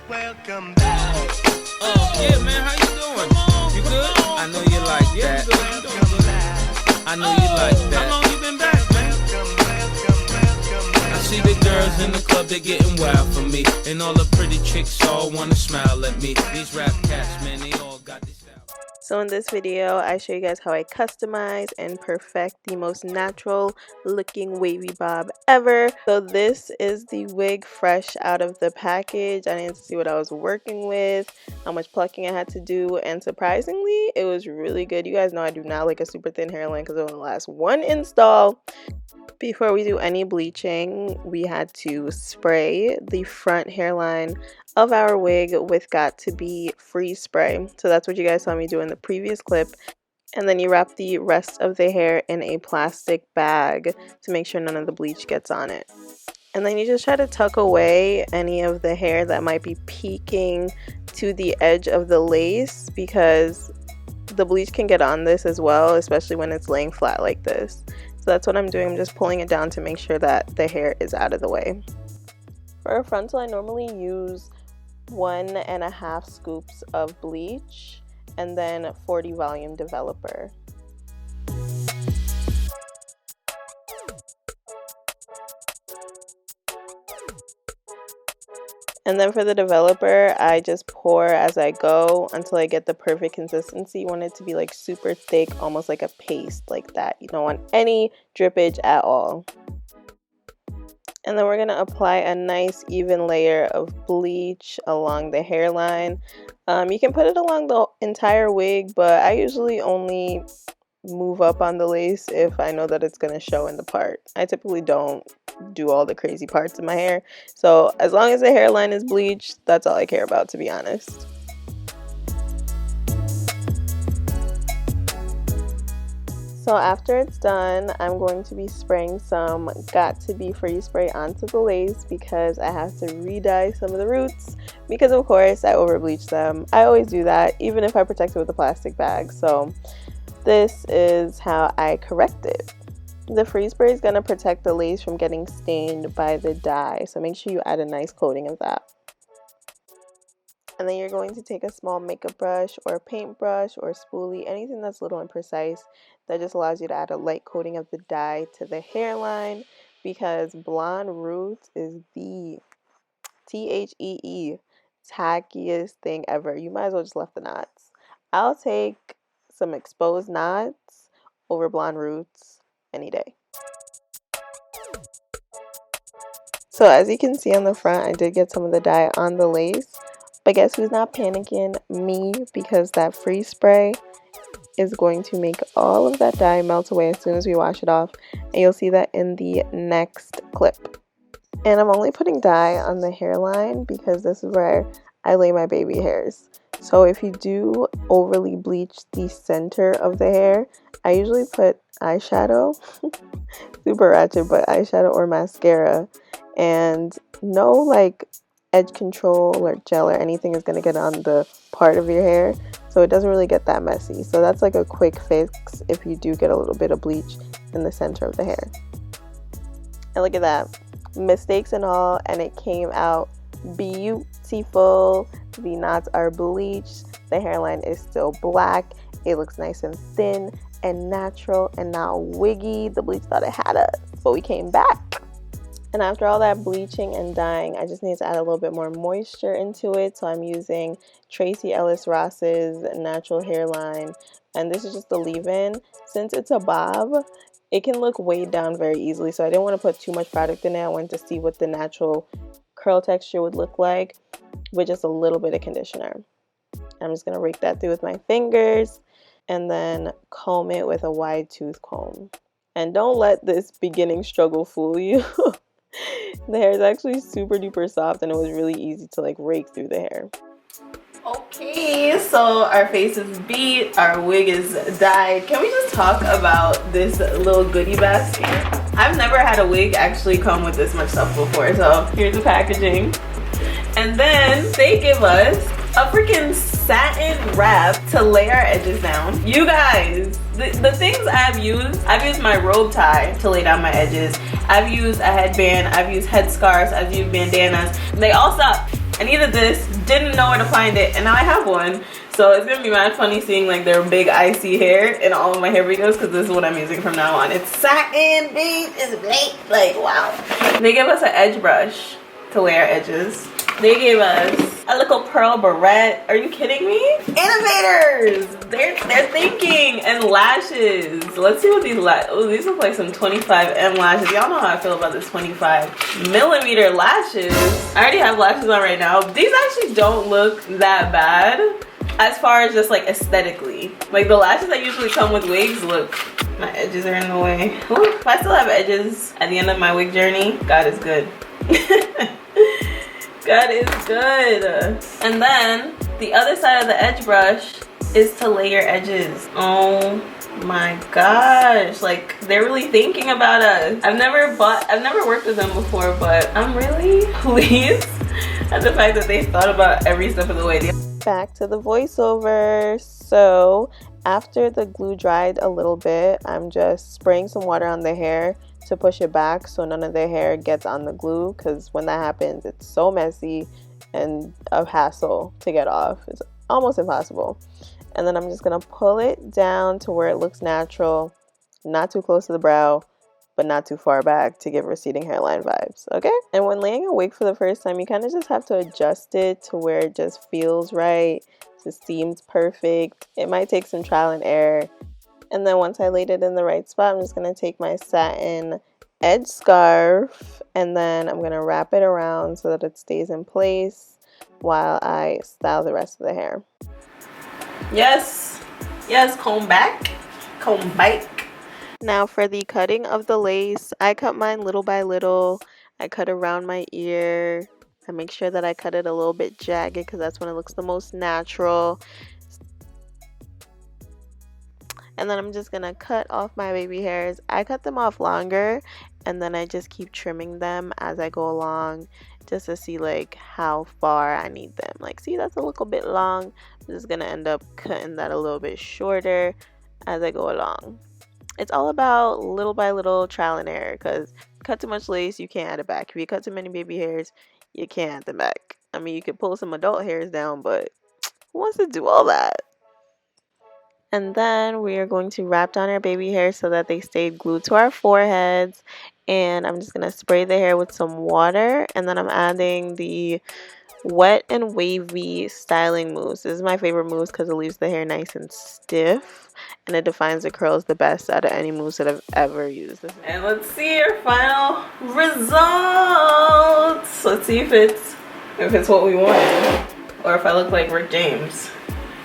Welcome back. Yeah, man, how you doing? You good? I know you like that. I know you like that. How long you been back, man? I see the girls in the club, they getting wild for me, and all the pretty chicks all wanna smile at me. These rap cats, man, they all got this style. So in this video, I show you guys how I customize and perfect the most natural looking wavy bob ever. So this is the wig fresh out of the package. I needed to see what I was working with, how much plucking I had to do, and surprisingly, it was really good. You guys know I do not like a super thin hairline because it only lasts one install. Before we do any bleaching, we had to spray the front hairline of our wig with Got to Be freeze spray. So that's what you guys saw me do in the previous clip. And then you wrap the rest of the hair in a plastic bag to make sure none of the bleach gets on it. And then you just try to tuck away any of the hair that might be peeking to the edge of the lace, because the bleach can get on this as well, especially when it's laying flat like this. So that's what I'm doing. I'm just pulling it down to make sure that the hair is out of the way. For a frontal, I normally use 1.5 scoops of bleach and then 40 volume developer. And then for the developer, I just pour as I go until I get the perfect consistency. You want it to be like super thick, almost like a paste like that. You don't want any drippage at all. And then we're going to apply a nice even layer of bleach along the hairline. You can put it along the entire wig, but I usually only move up on the lace if I know that it's going to show in the part. I typically don't do all the crazy parts of my hair. So as long as the hairline is bleached, that's all I care about, to be honest. So after it's done, I'm going to be spraying some Got to Be freeze spray onto the lace because I have to re-dye some of the roots because of course I over bleach them. I always do that even if I protect it with a plastic bag. So this is how I correct it. The freeze spray is going to protect the lace from getting stained by the dye, so make sure you add a nice coating of that. And then you're going to take a small makeup brush or paintbrush or spoolie, anything that's little and precise, that just allows you to add a light coating of the dye to the hairline, because blonde roots is the THEE tackiest thing ever. You might as well just left the knots. I'll take some exposed knots over blonde roots any day. So as you can see on the front, I did get some of the dye on the lace, but guess who's not panicking? Me, because that freeze spray is going to make all of that dye melt away as soon as we wash it off, and you'll see that in the next clip. And I'm only putting dye on the hairline because this is where I lay my baby hairs. So if you do overly bleach the center of the hair, I usually put eyeshadow, super ratchet, but eyeshadow or mascara, and no like edge control or gel or anything is going to get on the part of your hair, so it doesn't really get that messy. So that's like a quick fix if you do get a little bit of bleach in the center of the hair. And look at that, mistakes and all, and it came out beautiful. The knots are bleached, the hairline is still black, it looks nice and thin and natural and not wiggy. The bleach thought it had us, but we came back. And after all that bleaching and dyeing, I just need to add a little bit more moisture into it. So I'm using Tracy Ellis Ross's natural hairline, and this is just the leave-in. Since it's a bob, it can look weighed down very easily, so I didn't want to put too much product in it. I wanted to see what the natural curl texture would look like with just a little bit of conditioner. I'm just going to rake that through with my fingers and then comb it with a wide tooth comb. And don't let this beginning struggle fool you. The hair is actually super duper soft and it was really easy to like rake through the hair. Okay, so our face is beat, our wig is dyed. Can we just talk about this little goodie basket? I've never had a wig actually come with this much stuff before. So here's the packaging. And then they give us a freaking satin wrap to lay our edges down. You guys, the things I've used my robe tie to lay down my edges. I've used a headband, I've used headscarves, I've used bandanas. They all suck. I needed this, didn't know where to find it, and now I have one. So it's gonna be mad funny seeing like their big ISEE hair in all of my hair videos, because this is what I'm using from now on. It's satin, babe. It's great. Like, wow. They gave us an edge brush to lay our edges. They gave us a little pearl barrette. Are you kidding me? Innovators! They're thinking. And lashes. Let's see what these oh, these look like some 25M lashes. Y'all know how I feel about this 25mm lashes. I already have lashes on right now. These actually don't look that bad as far as just like aesthetically. Like the lashes that usually come with wigs, look, my edges are in the way. Ooh, if I still have edges at the end of my wig journey, God is good. God is good. And then the other side of the edge brush is to lay your edges. Oh my gosh, like they're really thinking about us. I've never worked with them before, but I'm really pleased at the fact that they thought about every step of the way. Back to the voiceover. So after the glue dried a little bit, I'm just spraying some water on the hair to push it back so none of the hair gets on the glue, because when that happens it's so messy and a hassle to get off. It's almost impossible. And then I'm just gonna pull it down to where it looks natural, not too close to the brow but not too far back to give receding hairline vibes. Okay, and when laying a wig for the first time, you kind of just have to adjust it to where it just feels right, just seems perfect. It might take some trial and error. And then once I laid it in the right spot, I'm just going to take my satin edge scarf and then I'm going to wrap it around so that it stays in place while I style the rest of the hair. Yes, yes, comb back, comb back. Now for the cutting of the lace, I cut mine little by little. I cut around my ear. I make sure that I cut it a little bit jagged because that's when it looks the most natural. And then I'm just gonna cut off my baby hairs. I cut them off longer and then I just keep trimming them as I go along just to see like how far I need them. Like, see, that's a little bit long. I'm just gonna end up cutting that a little bit shorter as I go along. It's all about little by little trial and error, because if you cut too much lace, you can't add it back. If you cut too many baby hairs, you can't add them back. I mean, you could pull some adult hairs down, but who wants to do all that? And then we are going to wrap down our baby hair so that they stay glued to our foreheads. And I'm just going to spray the hair with some water. And then I'm adding the wet and wavy styling mousse. This is my favorite mousse because it leaves the hair nice and stiff. And it defines the curls the best out of any mousse that I've ever used. And let's see our final results. Let's see if it's what we wanted. Or if I look like Rick James.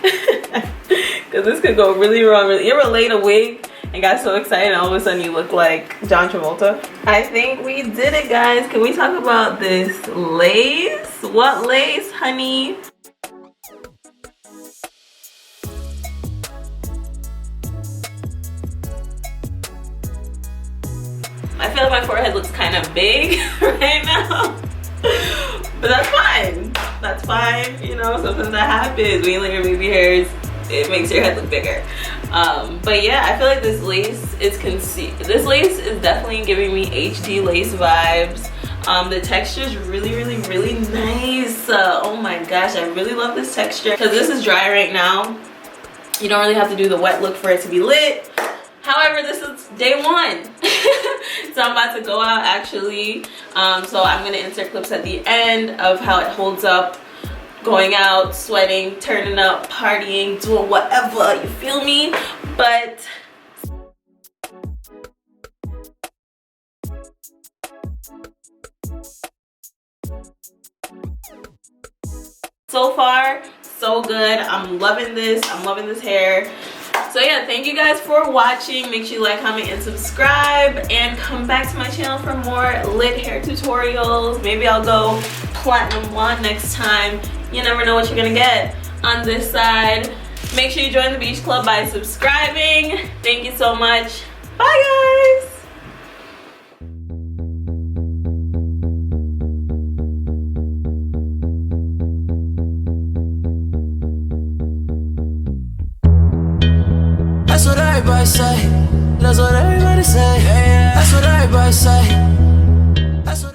Because this could go really wrong. You ever laid a wig and got so excited and all of a sudden you look like John Travolta? I think we did it, guys. Can we talk about this lace? What lace, honey? I feel like my forehead looks kind of big right now. But that's fine. That's fine. You know, sometimes that happens. When you let your baby hairs, it makes your head look bigger. But yeah, I feel like this lace is this lace is definitely giving me HD lace vibes. The texture is really, really, really nice. Oh my gosh, I really love this texture. Because this is dry right now. You don't really have to do the wet look for it to be lit. However, this is day one. So I'm about to go out actually. So I'm gonna insert clips at the end of how it holds up. Going out, sweating, turning up, partying, doing whatever, you feel me? But so far, so good. I'm loving this. I'm loving this hair. So yeah, thank you guys for watching. Make sure you like, comment, and subscribe. And come back to my channel for more lit hair tutorials. Maybe I'll go platinum blonde next time. You never know what you're gonna get on this side. Make sure you join the Beach Club by subscribing. Thank you so much. Bye, guys. That's what everybody say. That's what everybody say.